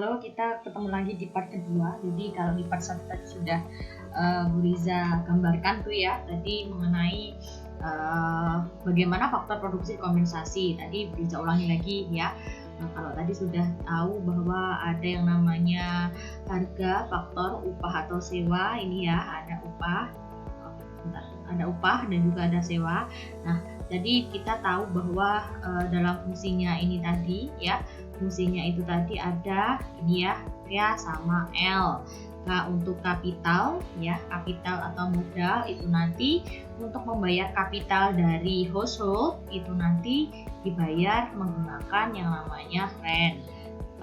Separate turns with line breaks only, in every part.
halo, kita ketemu lagi di part kedua. Jadi kalau di part 1 tadi sudah Bu Riza gambarkan tuh ya, tadi mengenai bagaimana faktor produksi kompensasi. Tadi Bu Riza ulangi lagi ya. Nah, kalau tadi sudah tahu bahwa ada yang namanya harga, faktor, upah atau sewa, ini ya, ada upah, ada upah dan juga ada sewa. Nah, jadi kita tahu bahwa dalam fungsinya ini tadi ya, fungsinya itu tadi ada ini ya, K sama L. Nah, untuk kapital ya, kapital atau modal itu nanti untuk membayar kapital dari household itu nanti dibayar menggunakan yang namanya rent.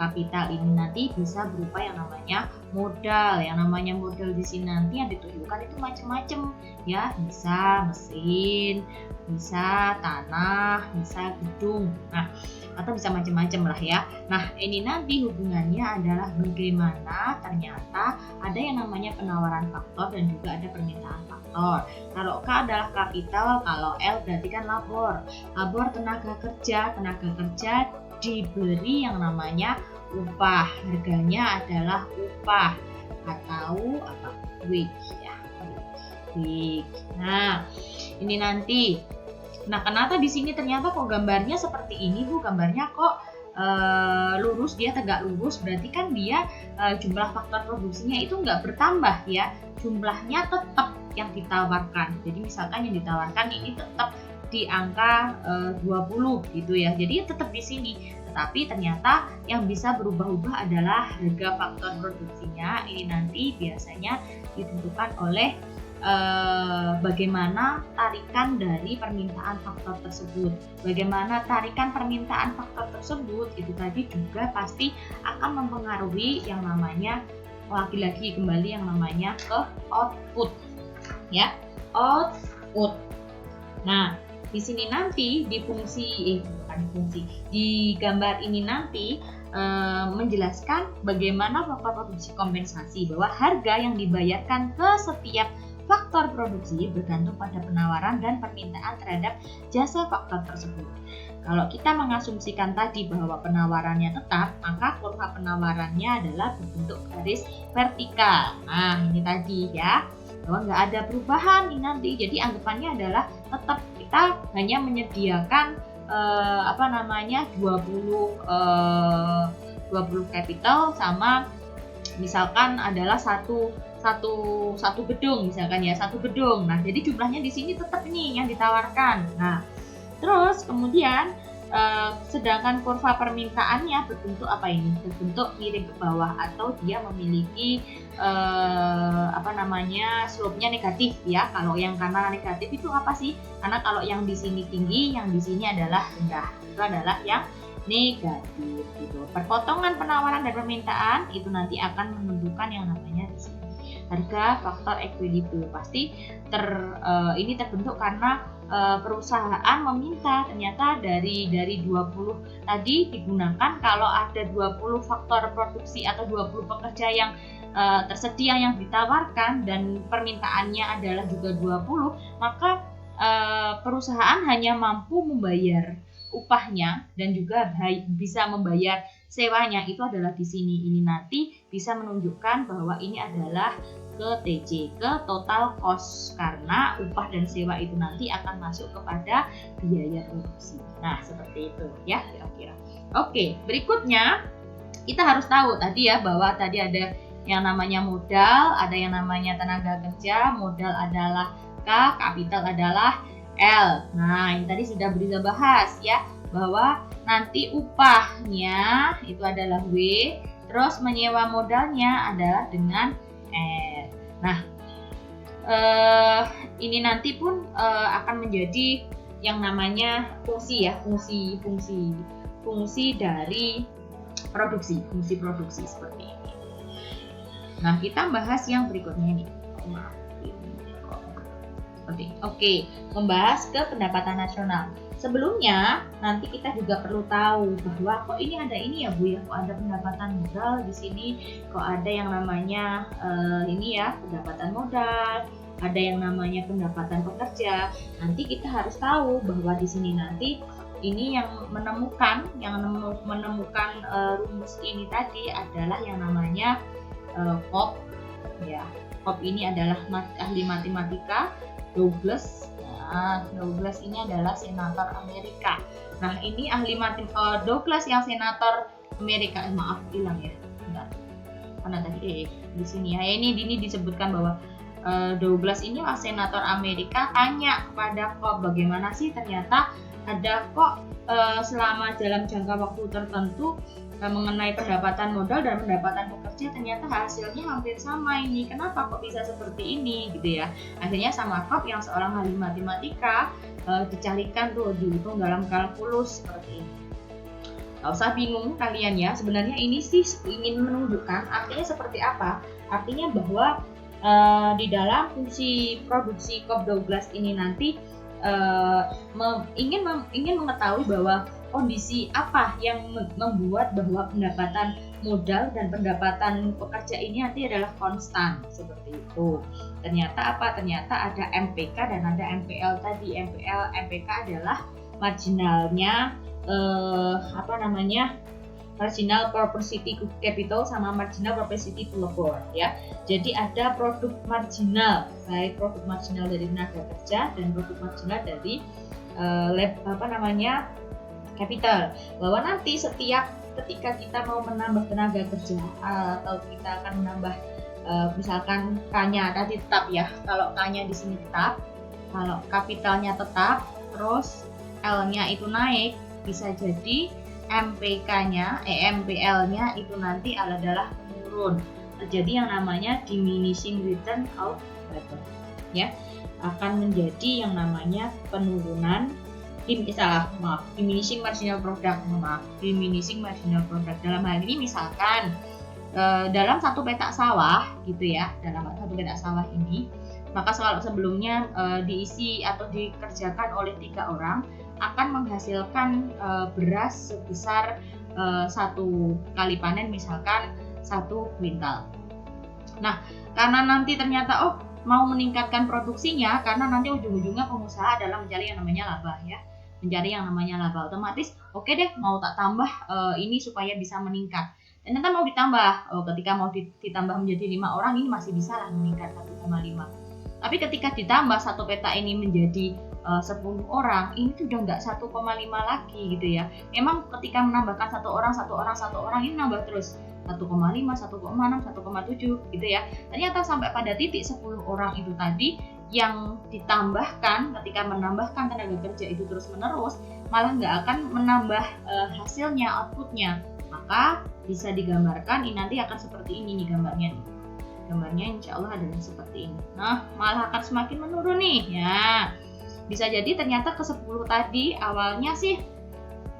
Kapital ini nanti bisa berupa yang namanya modal. Yang namanya modal di sini nanti yang ditunjukkan itu macam-macam ya, bisa mesin, bisa tanah, bisa gedung. Nah, atau bisa macam-macam lah ya. Nah, ini nanti hubungannya adalah bagaimana ternyata ada yang namanya penawaran faktor dan juga ada permintaan faktor. Kalau K adalah kapital, kalau L berarti kan labor. Labor tenaga kerja diberi yang namanya upah. Harganya adalah upah atau apa? Wage ya. Wage. Nah, ini nanti. Nah, kenapa di sini ternyata kok gambarnya seperti ini, Bu? Gambarnya kok lurus, dia tegak lurus, berarti kan dia jumlah faktor produksinya itu nggak bertambah ya. Jumlahnya tetap yang ditawarkan. Jadi misalkan yang ditawarkan ini tetap di angka 20 gitu ya. Jadi tetap di sini. Tetapi ternyata yang bisa berubah-ubah adalah harga faktor produksinya. Ini nanti biasanya ditentukan oleh bagaimana tarikan dari permintaan faktor tersebut. Bagaimana tarikan permintaan faktor tersebut itu tadi juga pasti akan mempengaruhi yang namanya, lagi-lagi kembali yang namanya ke output ya, output. Nah, di sini nanti di di gambar ini nanti menjelaskan bagaimana faktor produksi kompensasi, bahwa harga yang dibayarkan ke setiap faktor produksi bergantung pada penawaran dan permintaan terhadap jasa faktor tersebut. Kalau kita mengasumsikan tadi bahwa penawarannya tetap, maka kurva penawarannya adalah berbentuk garis vertikal. Nah, ini tadi ya, bahwa nggak ada perubahan ini nanti. Jadi anggapannya adalah tetap kita hanya menyediakan 20 capital sama misalkan adalah satu gedung misalkan ya, satu gedung. Nah, jadi jumlahnya di sini tetap ini yang ditawarkan. Nah, terus kemudian sedangkan kurva permintaannya berbentuk apa ini? Berbentuk miring ke bawah atau dia memiliki slope-nya negatif ya. Kalau yang kanan negatif itu apa sih? Karena kalau yang di sini tinggi, yang di sini adalah rendah. Itu adalah yang negatif gitu. Perpotongan penawaran dan permintaan itu nanti akan menentukan yang namanya di sini harga faktor equilibrium. Pasti ini terbentuk karena perusahaan meminta ternyata dari 20 tadi digunakan, kalau ada 20 faktor produksi atau 20 pekerja yang tersedia yang ditawarkan dan permintaannya adalah juga 20, maka perusahaan hanya mampu membayar upahnya dan juga bisa membayar sewanya. Itu adalah di sini. Ini nanti bisa menunjukkan bahwa ini adalah ke TC, ke total cost, karena upah dan sewa itu nanti akan masuk kepada biaya produksi. Nah, seperti itu ya kira-kira. Oke, berikutnya kita harus tahu tadi ya, bahwa tadi ada yang namanya modal, ada yang namanya tenaga kerja. Modal adalah K, kapital adalah L. Nah, ini tadi sudah Riza bahas ya, bahwa nanti upahnya itu adalah W, terus menyewa modalnya adalah dengan R. Nah, ini nanti pun akan menjadi yang namanya fungsi ya, fungsi dari produksi, fungsi produksi seperti ini. Nah, kita bahas yang berikutnya nih. Oke, membahas ke pendapatan nasional. Sebelumnya, nanti kita juga perlu tahu bahwa kok ini ada ini ya Bu ya, kok ada pendapatan modal di sini, kok ada yang namanya ini ya, pendapatan modal, ada yang namanya pendapatan pekerja. Nanti kita harus tahu bahwa di sini nanti ini yang menemukan rumus ini tadi adalah yang namanya Cobb ya. Cobb ini adalah ahli matematika. Douglas. Nah, Douglas ini adalah senator Amerika. Nah, ini Douglas yang senator Amerika. Maaf, hilang ya. Bentar. Mana tadi? Di sini ya. Ini disebutkan bahwa Douglas ini senator Amerika tanya kepada Cobb, bagaimana sih ternyata ada kok selama dalam jangka waktu tertentu mengenai pendapatan modal dan pendapatan pekerja ternyata hasilnya hampir sama ini. Kenapa kok bisa seperti ini gitu ya. Akhirnya sama Cobb yang seorang ahli matematika dicarikan tuh, dihitung dalam kalkulus seperti ini. Gak usah bingung kalian ya, sebenarnya ini sih ingin menunjukkan artinya seperti apa. Artinya bahwa di dalam fungsi produksi Cobb-Douglas ini nanti ingin mengetahui bahwa kondisi apa yang membuat bahwa pendapatan modal dan pendapatan pekerja ini nanti adalah konstan seperti itu. Ternyata apa? Ternyata ada MPK dan ada MPL tadi. MPK adalah marginalnya marginal propensity to capital sama marginal propensity to labor ya. Jadi ada produk marginal, baik produk marginal dari tenaga kerja dan produk marginal dari capital. Bahwa nanti ketika kita mau menambah tenaga kerja atau kita akan menambah misalkan K-nya tadi tetap ya. Kalau K-nya di sini tetap, kalau kapitalnya tetap, terus L-nya itu naik, bisa jadi MPK-nya, MPL-nya itu nanti adalah menurun. Terjadi yang namanya diminishing return of labor. Ya, akan menjadi yang namanya penurunan diminishing marginal product. Diminishing marginal product. Dalam hal ini misalkan dalam satu petak sawah gitu ya, dalam satu petak sawah ini, maka kalau sebelumnya diisi atau dikerjakan oleh 3 orang, akan menghasilkan beras sebesar 1 kali panen misalkan 1 kuintal. Nah, karena nanti ternyata mau meningkatkan produksinya, karena nanti ujung-ujungnya pengusaha adalah mencari yang namanya laba ya, mencari yang namanya laba, otomatis oke deh mau tak tambah ini supaya bisa meningkat. Ternyata mau ditambah, ketika mau ditambah menjadi 5 orang ini masih bisa lah meningkat 1,5. Tapi ketika ditambah satu peta ini menjadi 10 orang, ini sudah nggak 1,5 lagi gitu ya. Memang ketika menambahkan satu orang ini nambah terus 1,5, 1,6, 1,7 gitu ya. Ternyata sampai pada titik 10 orang itu tadi yang ditambahkan, ketika menambahkan tenaga kerja itu terus menerus, malah nggak akan menambah hasilnya, outputnya. Maka bisa digambarkan ini nanti akan seperti ini nih gambarnya nih. Gambarnya insya Allah adalah seperti ini. Nah, malah akan semakin menurun nih ya. Bisa jadi ternyata ke 10 tadi awalnya sih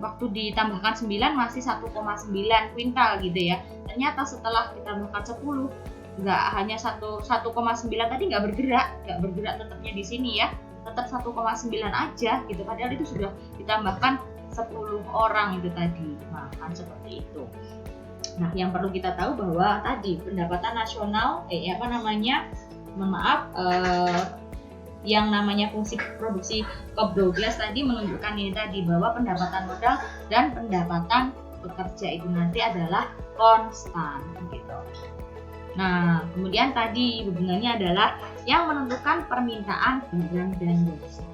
waktu ditambahkan 9 masih 1,9 kuintal gitu ya. Ternyata setelah ditambahkan 10 nggak hanya 1,9 tadi nggak bergerak tetapnya di sini ya. Tetap 1,9 aja gitu, padahal itu sudah ditambahkan 10 orang itu tadi. Nah, kan seperti itu. Nah, yang perlu kita tahu bahwa tadi pendapatan nasional yang namanya fungsi produksi Cobb-Douglas tadi menunjukkan ini tadi bahwa pendapatan modal dan pendapatan pekerja itu nanti adalah konstan gitu. Nah, kemudian tadi hubungannya adalah yang menentukan permintaan barang dan jasa.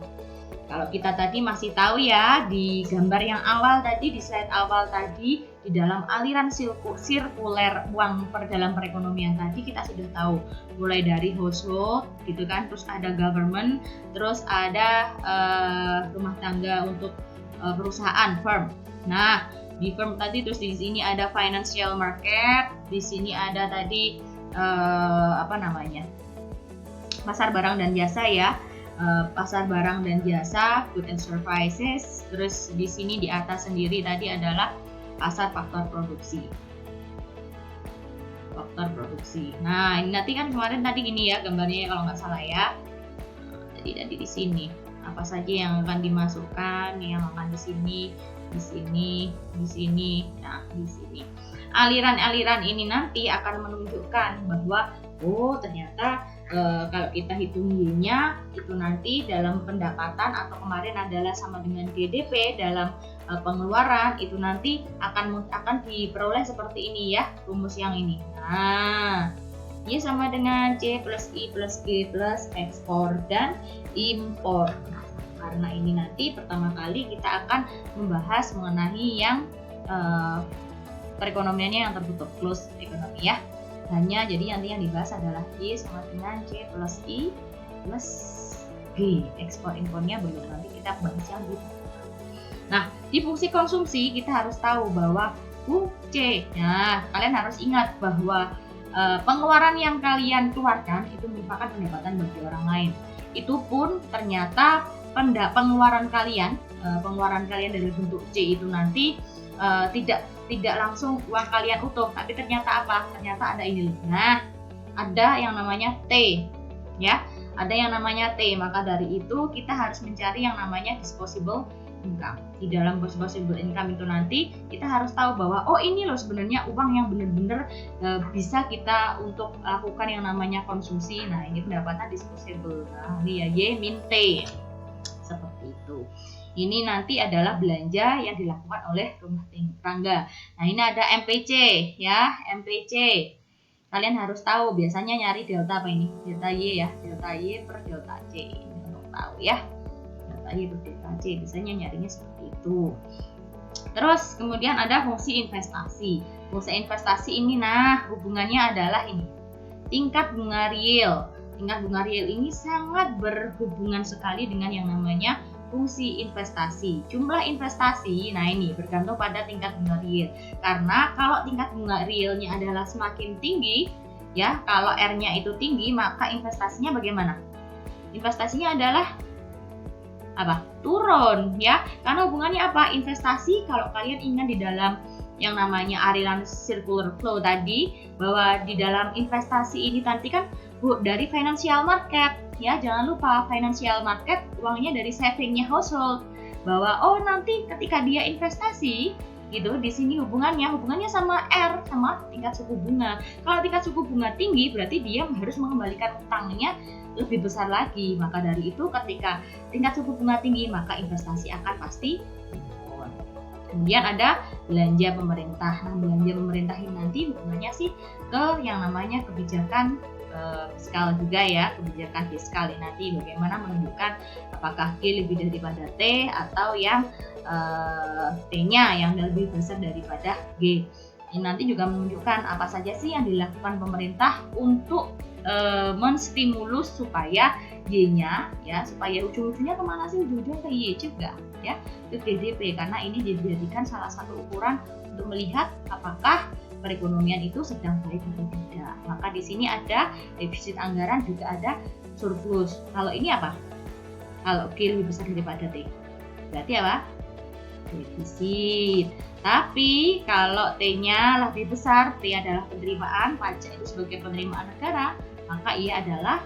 Kalau kita tadi masih tahu ya di gambar yang awal tadi, di slide awal tadi, di dalam aliran sirkuler uang dalam perekonomian tadi kita sudah tahu mulai dari household gitu kan, terus ada government, terus ada rumah tangga untuk perusahaan firm. Nah, di firm tadi terus di sini ada financial market, di sini ada tadi pasar barang dan jasa ya. Pasar barang dan jasa, goods and services. Terus di sini di atas sendiri tadi adalah pasar faktor produksi. Nah, ini nanti kan kemarin tadi gini ya gambarnya kalau nggak salah ya. Jadi tadi di sini apa saja yang akan dimasukkan, yang akan di sini. Nah, di sini. Aliran-aliran ini nanti akan menunjukkan bahwa ternyata kalau kita hitung Y-nya itu nanti dalam pendapatan atau kemarin adalah sama dengan GDP, dalam pengeluaran itu nanti akan diperoleh seperti ini ya, rumus yang ini. Nah, Y sama dengan C plus I plus G plus ekspor dan impor. Nah, karena ini nanti pertama kali kita akan membahas mengenai yang perekonomiannya yang tertutup, close ekonomi ya. Jadi nanti yang dibahas adalah Y sama dengan C plus I plus G. Ekspor impornya belum, nanti kita bahas yang gitu. Nah, di fungsi konsumsi kita harus tahu bahwa C. Nah, kalian harus ingat bahwa pengeluaran yang kalian keluarkan itu merupakan pendapatan bagi orang lain. Itu pun ternyata pengeluaran kalian dari bentuk C itu nanti tidak langsung uang kalian utuh, tapi ternyata apa? Ternyata ada ini. Nah, ada yang namanya T, ya. Ada yang namanya T. Maka dari itu kita harus mencari yang namanya disposable income. Di dalam disposable income itu nanti kita harus tahu bahwa ini loh sebenarnya uang yang benar-benar bisa kita untuk lakukan yang namanya konsumsi. Nah, ini pendapatan disposable. Nah, ini ya Y min T. Seperti itu. Ini nanti adalah belanja yang dilakukan oleh rumah tangga. Nah, ini ada MPC ya, MPC. Kalian harus tahu biasanya nyari delta apa ini? Delta Y ya, delta Y per delta C. Ini untuk tahu ya. Delta Y per delta C, biasanya nyarinya seperti itu. Terus kemudian ada fungsi investasi. Fungsi investasi ini hubungannya adalah ini. Tingkat bunga real. Tingkat bunga real ini sangat berhubungan sekali dengan yang namanya fungsi investasi. Jumlah investasi, nah ini bergantung pada tingkat bunga real. Karena kalau tingkat bunga realnya adalah semakin tinggi, ya, kalau R-nya itu tinggi, maka investasinya bagaimana? Investasinya adalah apa? Turun, ya. Karena hubungannya apa? Investasi, kalau kalian ingat di dalam yang namanya aliran circular flow tadi, bahwa di dalam investasi ini nanti kan dari financial market, ya, jangan lupa financial market uangnya dari savingnya household, bahwa nanti ketika dia investasi gitu, di sini hubungannya sama R, sama tingkat suku bunga. Kalau tingkat suku bunga tinggi berarti dia harus mengembalikan utangnya lebih besar lagi. Maka dari itu ketika tingkat suku bunga tinggi maka investasi akan pasti turun. Kemudian ada belanja pemerintah. Nah, belanja pemerintah ini nanti hubungannya sih ke yang namanya kebijakan fiskal juga ya, kebijakan fiskal ini nanti bagaimana menunjukkan apakah G lebih daripada T atau yang T-nya yang lebih besar daripada G. Ini nanti juga menunjukkan apa saja sih yang dilakukan pemerintah untuk menstimulus supaya Y-nya ya, supaya ujung-ujungnya kemana sih? Ujung-ujungnya ke Y juga ya, ke GDP, karena ini dijadikan salah satu ukuran untuk melihat apakah perekonomian itu sedang baik atau tidak. Maka di sini ada defisit anggaran, juga ada surplus. Kalau ini apa? Kalau G lebih besar daripada T, berarti apa? Defisit. Tapi kalau T-nya lebih besar, T adalah penerimaan pajak itu sebagai penerimaan negara, maka ia adalah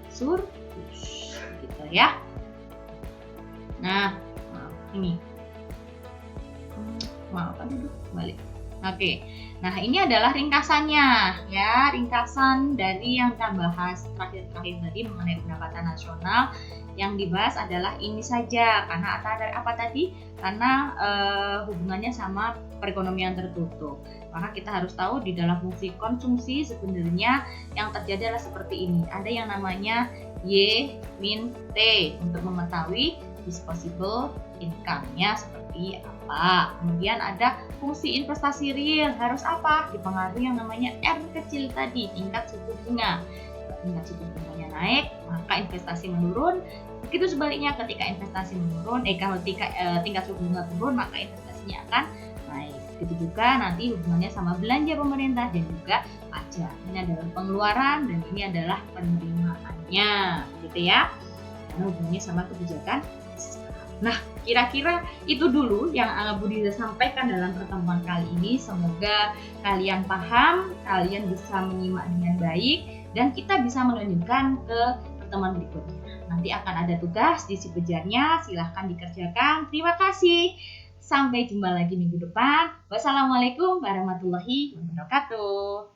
surplus. Gitu ya. Nah, ini. Maaf, duduk balik. Oke. Nah, ini adalah ringkasannya ya, ringkasan dari yang kita bahas terakhir tadi mengenai pendapatan nasional. Yang dibahas adalah ini saja, karena apa tadi? Karena hubungannya sama perekonomian tertutup. Maka kita harus tahu di dalam fungsi konsumsi sebenarnya yang terjadi adalah seperti ini. Ada yang namanya Y min T untuk mengetahui disposable income-nya seperti apa. Kemudian ada fungsi investasi real, harus apa? Dipengaruhi yang namanya R kecil tadi, tingkat suku bunga. Tingkat suku bunganya naik, maka investasi menurun. Begitu sebaliknya, ketika investasi menurun, kalau tingkat suku bunga turun, maka investasinya akan naik. Begitu juga nanti hubungannya sama belanja pemerintah dan juga pajak. Ini adalah pengeluaran dan ini adalah penerimaannya, gitu ya. Karena hubungannya sama kebijakan. Nah, kira-kira itu dulu yang Budi sampaikan dalam pertemuan kali ini. Semoga kalian paham, kalian bisa menyimak dengan baik, dan kita bisa melanjutkan ke pertemuan berikutnya. Nanti akan ada tugas di Sipejarnya, silahkan dikerjakan. Terima kasih. Sampai jumpa lagi minggu depan. Wassalamualaikum warahmatullahi wabarakatuh.